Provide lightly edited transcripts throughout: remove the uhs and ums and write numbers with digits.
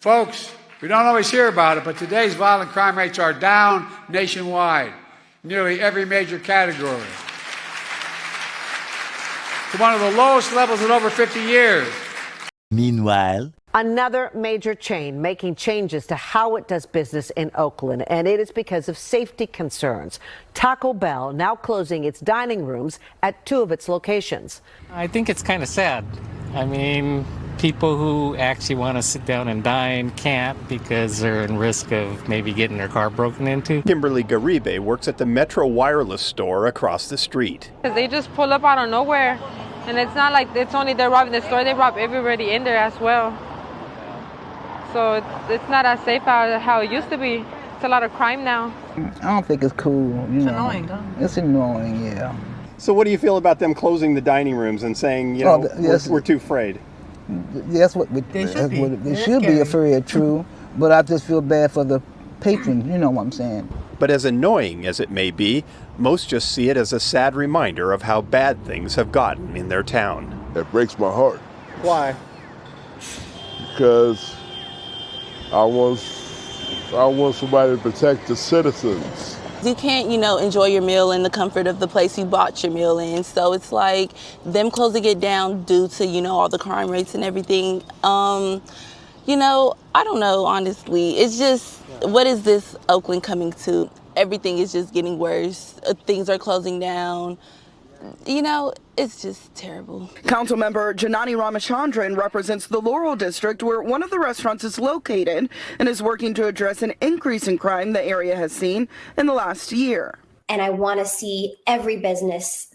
Folks, we don't always hear about it, but today's violent crime rates are down nationwide, nearly every major category, to one of the lowest levels in over 50 years. Meanwhile, another major chain making changes to how it does business in Oakland, and it is because of safety concerns. Taco Bell now closing its dining rooms at 2 of its locations. I think it's kind of sad. I mean, people who actually want to sit down and dine can't because they're in risk of maybe getting their car broken into. Kimberly Garibe works at the Metro Wireless store across the street. They just pull up out of nowhere, and it's not like it's only they're robbing the store, they rob everybody in there as well. So it's not as safe how it used to be. It's a lot of crime now. I don't think it's cool. It's annoying, huh? It's annoying, yeah. So what do you feel about them closing the dining rooms and saying, we're too afraid? That's what they should be afraid, true. But I just feel bad for the patrons, you know what I'm saying. But as annoying as it may be, most just see it as a sad reminder of how bad things have gotten in their town. That breaks my heart. Why? Because I want somebody to protect the citizens. You can't, enjoy your meal in the comfort of the place you bought your meal in. So it's like them closing it down due to, all the crime rates and everything. I don't know, honestly. It's just, what is this Oakland coming to? Everything is just getting worse. Things are closing down. It's just terrible. Councilmember Janani Ramachandran represents the Laurel District, where one of the restaurants is located, and is working to address an increase in crime the area has seen in the last year. And I want to see every business,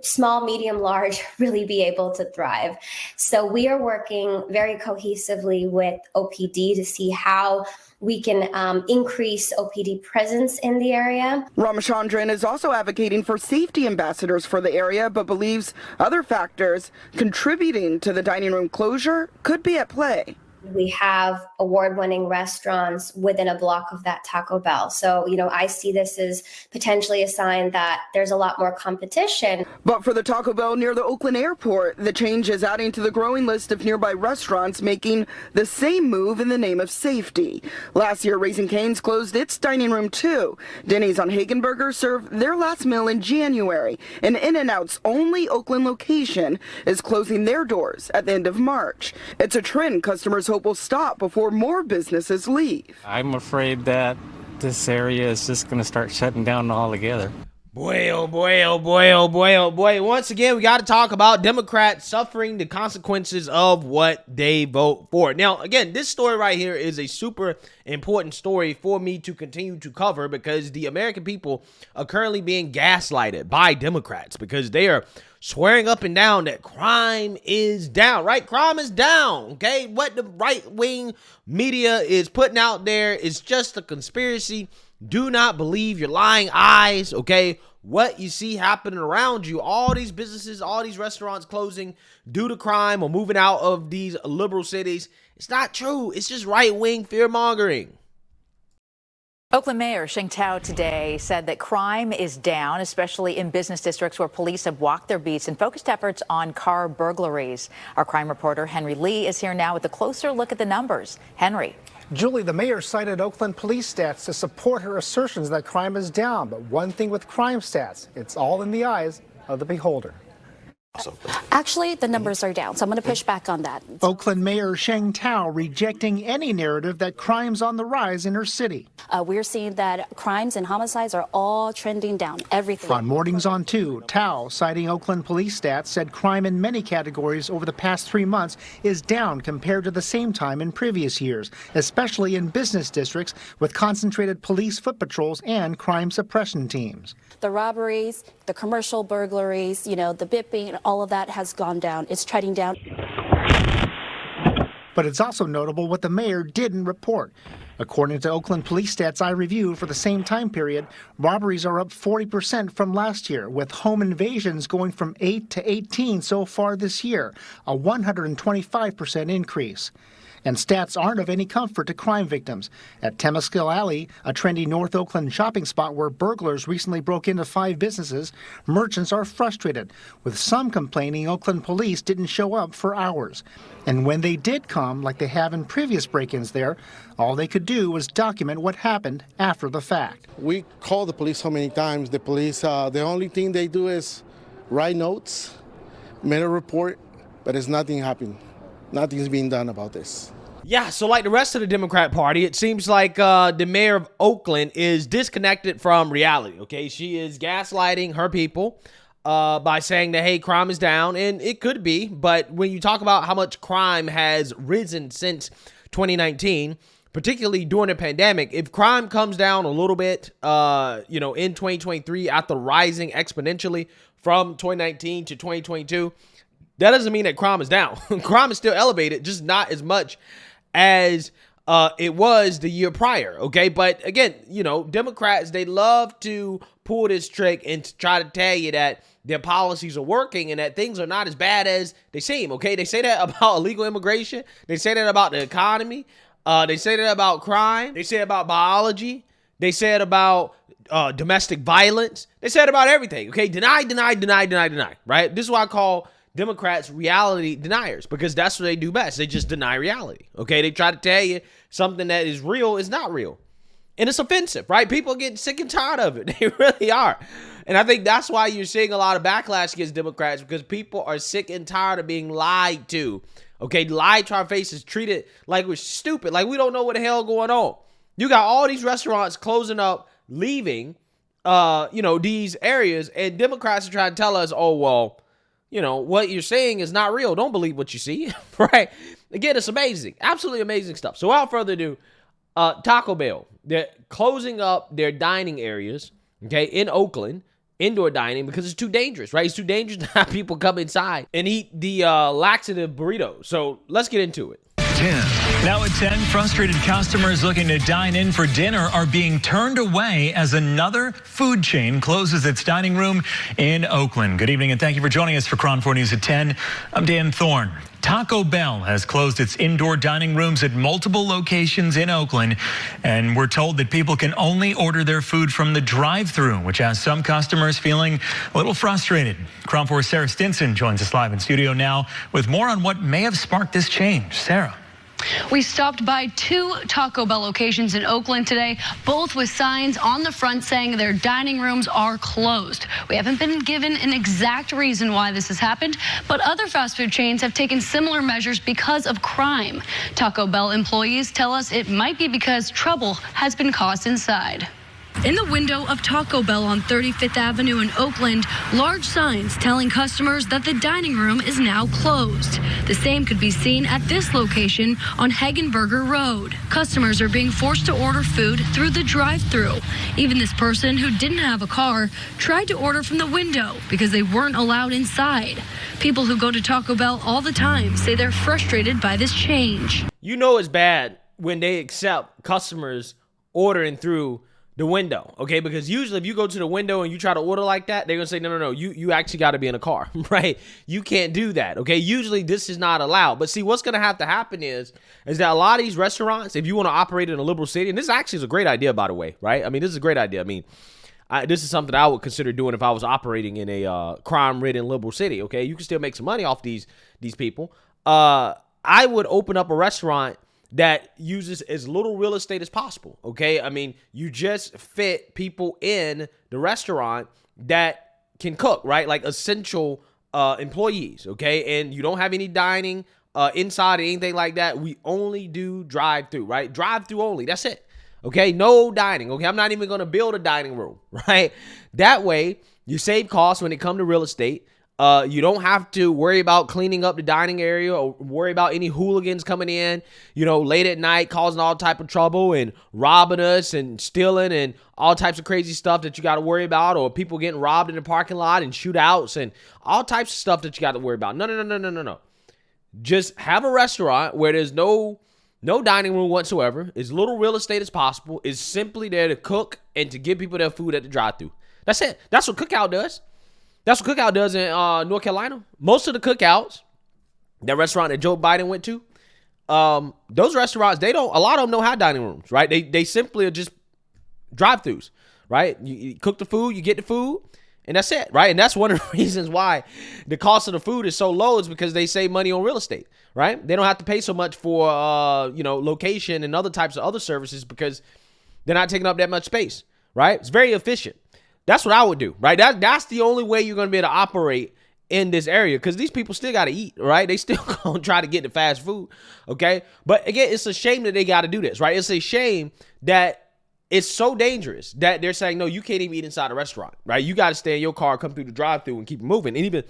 small, medium, large, really be able to thrive. So we are working very cohesively with OPD to see how we can increase OPD presence in the area. Ramachandran is also advocating for safety ambassadors for the area, but believes other factors contributing to the dining room closure could be at play. We have award-winning restaurants within a block of that Taco Bell. So, I see this as potentially a sign that there's a lot more competition. But for the Taco Bell near the Oakland airport, the change is adding to the growing list of nearby restaurants making the same move in the name of safety. Last year, Raising Cane's closed its dining room too. Denny's on Hagenberger served their last meal in January. And In-N-Out's only Oakland location is closing their doors at the end of March. It's a trend customers hope will stop before more businesses leave. I'm afraid that this area is just going to start shutting down altogether. Boy, oh boy, oh boy, oh boy, oh boy. Once again, we got to talk about Democrats suffering the consequences of what they vote for. Now, again, this story right here is a super important story for me to continue to cover because the American people are currently being gaslighted by Democrats because they are swearing up and down that crime is down, right? Crime is down, okay? What the right-wing media is putting out there is just a conspiracy. Do not believe your lying eyes, okay? What you see happening around you, all these businesses, all these restaurants closing due to crime or moving out of these liberal cities, it's not true. It's just right-wing fear-mongering. Oakland Mayor Sheng Tao today said that crime is down, especially in business districts where police have walked their beats and focused efforts on car burglaries. Our crime reporter Henry Lee is here now with a closer look at the numbers. Henry. Julie, the mayor cited Oakland police stats to support her assertions that crime is down. But one thing with crime stats, it's all in the eyes of the beholder. Actually, the numbers are down, so I'm going to push back on that. Oakland Mayor Sheng Tao rejecting any narrative that crime's on the rise in her city. We're seeing that crimes and homicides are all trending down, everything. On Mornings on 2, Tao, citing Oakland police stats, said crime in many categories over the past 3 months is down compared to the same time in previous years, especially in business districts with concentrated police foot patrols and crime suppression teams. The robberies, the commercial burglaries, the bipping, all of that has gone down. It's trending down. But it's also notable what the mayor didn't report. According to Oakland police stats I reviewed for the same time period, robberies are up 40% from last year, with home invasions going from 8 to 18 so far this year, a 125% increase. And stats aren't of any comfort to crime victims. At Temescal Alley, a trendy North Oakland shopping spot where burglars recently broke into 5 businesses, merchants are frustrated, with some complaining Oakland police didn't show up for hours. And when they did come, like they have in previous break-ins there, all they could do was document what happened after the fact. We called the police so many times. The police, the only thing they do is write notes, make a report, but it's nothing happening. Nothing's being done about this. Yeah, so like the rest of the Democrat Party, it seems like the mayor of Oakland is disconnected from reality, okay? She is gaslighting her people by saying that, hey, crime is down, and it could be, but when you talk about how much crime has risen since 2019, particularly during the pandemic, if crime comes down a little bit, in 2023 after rising exponentially from 2019 to 2022, that doesn't mean that crime is down. Crime is still elevated, just not as much as it was the year prior, okay? But again, Democrats, they love to pull this trick and to try to tell you that their policies are working and that things are not as bad as they seem, okay? They say that about illegal immigration. They say that about the economy. They say that about crime. They say it about biology. They say it about domestic violence. They say it about everything, okay? Deny, right? This is why I call Democrats reality deniers, because that's what they do best. They just deny reality, okay? They try to tell you something that is real is not real. And it's offensive, right? People are getting sick and tired of it. They really are. And I think that's why you're seeing a lot of backlash against Democrats, because people are sick and tired of being lied to. Okay, lied to our faces, treated like we're stupid, like we don't know what the hell going on. You got all these restaurants closing up, leaving, these areas, and Democrats are trying to tell us, oh, well, what you're saying is not real. Don't believe what you see, right? Again, it's amazing, absolutely amazing stuff. So without further ado, Taco Bell, they're closing up their dining areas, okay, in Oakland, indoor dining, because it's too dangerous, right? It's too dangerous to have people come inside and eat the laxative burrito. So let's get into it. 10. Now at 10, frustrated customers looking to dine in for dinner are being turned away as another food chain closes its dining room in Oakland. Good evening and thank you for joining us for Cron 4 News at 10. I'm Dan Thorne. Taco Bell has closed its indoor dining rooms at multiple locations in Oakland, and we're told that people can only order their food from the drive-thru, which has some customers feeling a little frustrated. Cron 4's Sarah Stinson joins us live in studio now with more on what may have sparked this change. Sarah. We stopped by 2 Taco Bell locations in Oakland today, both with signs on the front saying their dining rooms are closed. We haven't been given an exact reason why this has happened, but other fast food chains have taken similar measures because of crime. Taco Bell employees tell us it might be because trouble has been caused inside. In the window of Taco Bell on 35th Avenue in Oakland, large signs telling customers that the dining room is now closed. The same could be seen at this location on Hagenberger Road. Customers are being forced to order food through the drive-thru. Even this person who didn't have a car tried to order from the window because they weren't allowed inside. People who go to Taco Bell all the time say they're frustrated by this change. You know it's bad when they accept customers ordering through the window, okay? Because usually if you go to the window and you try to order like that, they're gonna say, no, you actually got to be in a car, right? You can't do that, okay? Usually this is not allowed. But see, what's gonna have to happen is that a lot of these restaurants, if you want to operate in a liberal city, and this actually is a great idea, by the way, right? I mean, this is a great idea. I mean, this is something I would consider doing if I was operating in a crime-ridden liberal city, okay? You can still make some money off these people. I would open up a restaurant that uses as little real estate as possible, okay? I mean, you just fit people in the restaurant that can cook, right? Like essential employees, okay? And you don't have any dining inside or anything like that. We only do drive-through, right? Drive-through only, that's it, okay? No dining, okay? I'm not even gonna build a dining room, right? That way, you save costs when it comes to real estate. You don't have to worry about cleaning up the dining area or worry about any hooligans coming in, late at night, causing all type of trouble and robbing us and stealing and all types of crazy stuff that you got to worry about, or people getting robbed in the parking lot and shootouts and all types of stuff that you got to worry about. No. Just have a restaurant where there's no dining room whatsoever, as little real estate as possible, is simply there to cook and to give people their food at the drive-thru. That's it. That's what Cookout does. That's what Cookout does in North Carolina. Most of the cookouts, that restaurant that Joe Biden went to, those restaurants, a lot of them don't have dining rooms, right? They simply are just drive-throughs, right? You cook the food, you get the food, and that's it, right? And that's one of the reasons why the cost of the food is so low, is because they save money on real estate, right? They don't have to pay so much for, location and other types of other services, because they're not taking up that much space, right? It's very efficient. That's what I would do, right? That's the only way you're going to be able to operate in this area, because these people still got to eat, right? They still going to try to get the fast food, okay? But again, it's a shame that they got to do this, right? It's a shame that it's so dangerous that they're saying, no, you can't even eat inside a restaurant, right? You got to stay in your car, come through the drive-thru, and keep it moving. And even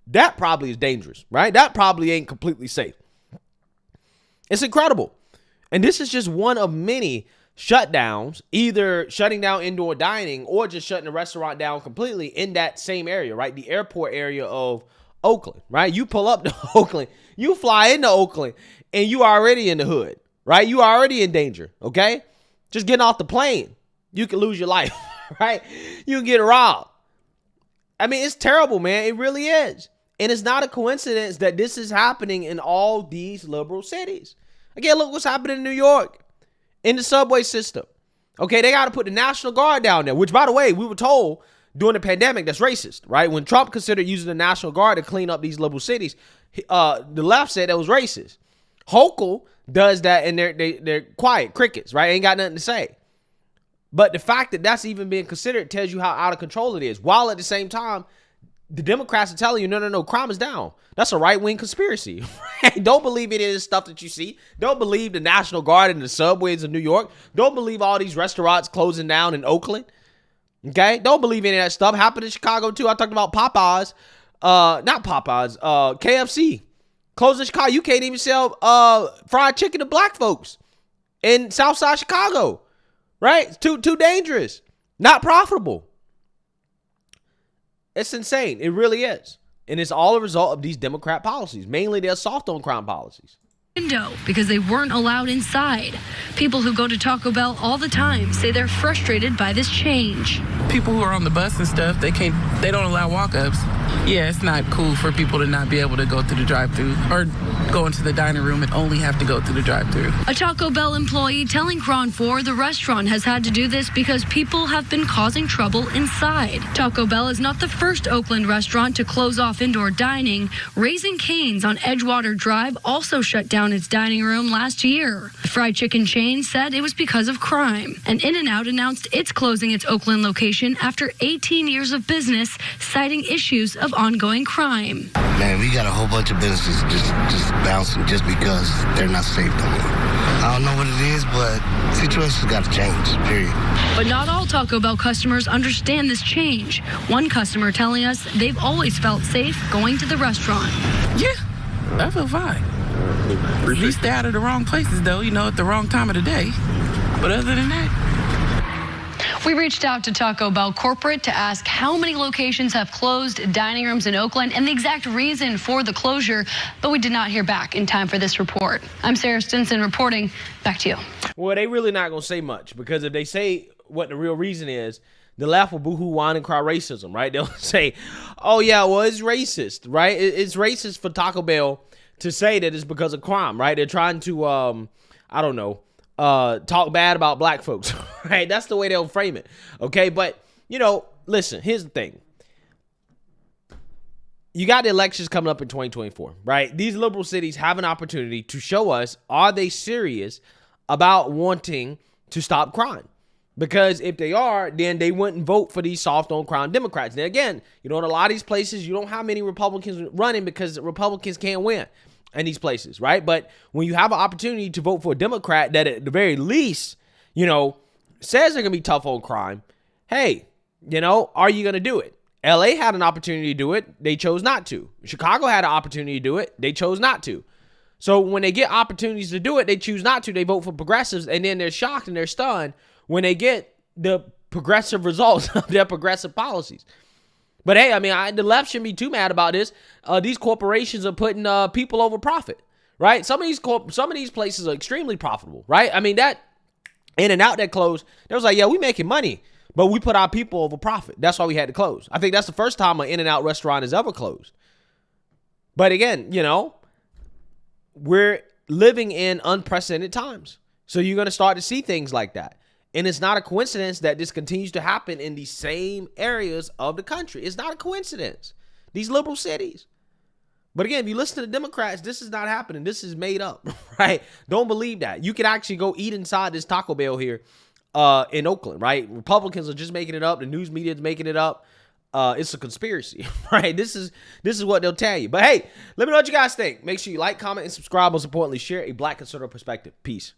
that probably is dangerous, right? That probably ain't completely safe. It's incredible. And this is just one of many shutdowns, either shutting down indoor dining or just shutting the restaurant down completely in that same area, right? The airport area of Oakland, right? You pull up to Oakland, you fly into Oakland, and you already in the hood, right? You already in danger, okay? Just getting off the plane, you can lose your life, right? You can get robbed. I mean, it's terrible, man. It really is. And it's not a coincidence that this is happening in all these liberal cities. Again, look what's happening in New York, in the subway system. Okay, they got to put the National Guard down there, which, by the way, we were told during the pandemic that's racist, right? When Trump considered using the National Guard to clean up these liberal cities, the left said that was racist. Hochul does that, and they're quiet crickets, right? Ain't got nothing to say. But the fact that that's even being considered tells you how out of control it is. While at the same time, the Democrats are telling you, no, crime is down. That's a right-wing conspiracy. Right? Don't believe it is stuff that you see. Don't believe the National Guard in the subways of New York. Don't believe all these restaurants closing down in Oakland. Okay? Don't believe any of that stuff. Happened in Chicago, too. I talked about Popeyes. Not Popeyes. KFC. Closed in Chicago. You can't even sell fried chicken to black folks in Southside Chicago. Right? It's too dangerous. Not profitable. It's insane. It really is. And it's all a result of these Democrat policies. Mainly their soft on crime policies. Window because they weren't allowed inside. People who go to Taco Bell all the time say they're frustrated by this change. People who are on the bus and stuff, they don't allow walk-ups. Yeah, it's not cool for people to not be able to go through the drive-thru or go into the dining room and only have to go through the drive-thru. A Taco Bell employee telling Cron 4 the restaurant has had to do this because people have been causing trouble inside. Taco Bell is not the first Oakland restaurant to close off indoor dining. Raising Cane's on Edgewater Drive also shut down its dining room last year. The fried chicken chain said it was because of crime. And In-N-Out announced it's closing its Oakland location after 18 years of business, citing issues of ongoing crime. Man, we got a whole bunch of businesses just bouncing just because they're not safe no more. I don't know what it is, but situations got to change, period. But not all Taco Bell customers understand this change. One customer telling us they've always felt safe going to the restaurant. Yeah, I feel fine. At least stay out of the wrong places, though, at the wrong time of the day. But other than that. We reached out to Taco Bell corporate to ask how many locations have closed dining rooms in Oakland and the exact reason for the closure, but we did not hear back in time for this report. I'm Sarah Stinson reporting. Back to you. Well, they really not going to say much, because if they say what the real reason is, the left will boohoo, whine, and cry racism, right? They'll say, oh, yeah, well, it's racist, right? It's racist for Taco Bell to say that it's because of crime, right? They're trying to, talk bad about black folks, right? That's the way they'll frame it, okay? But, listen, here's the thing. You got the elections coming up in 2024, right? These liberal cities have an opportunity to show us, are they serious about wanting to stop crime? Because if they are, then they wouldn't vote for these soft on crime Democrats. Now, again, in a lot of these places, you don't have many Republicans running because Republicans can't win in these places, right? But when you have an opportunity to vote for a Democrat that at the very least, says they're going to be tough on crime, hey, are you going to do it? LA had an opportunity to do it. They chose not to. Chicago had an opportunity to do it. They chose not to. So when they get opportunities to do it, they choose not to. They vote for progressives, and then they're shocked and they're stunned when they get the progressive results of their progressive policies. But hey, the left shouldn't be too mad about this. These corporations are putting people over profit, right? Some of these places are extremely profitable, right? That In-N-Out that closed, they was like, yeah, we making money, but we put our people over profit. That's why we had to close. I think that's the first time an In-N-Out restaurant has ever closed. But again, we're living in unprecedented times. So you're going to start to see things like that. And it's not a coincidence that this continues to happen in the same areas of the country. It's not a coincidence. These liberal cities. But again, if you listen to the Democrats, this is not happening. This is made up, right? Don't believe that. You can actually go eat inside this Taco Bell here in Oakland, right? Republicans are just making it up. The news media is making it up. It's a conspiracy, right? This is what they'll tell you. But hey, let me know what you guys think. Make sure you like, comment, and subscribe. Most importantly, share a Black conservative perspective. Peace.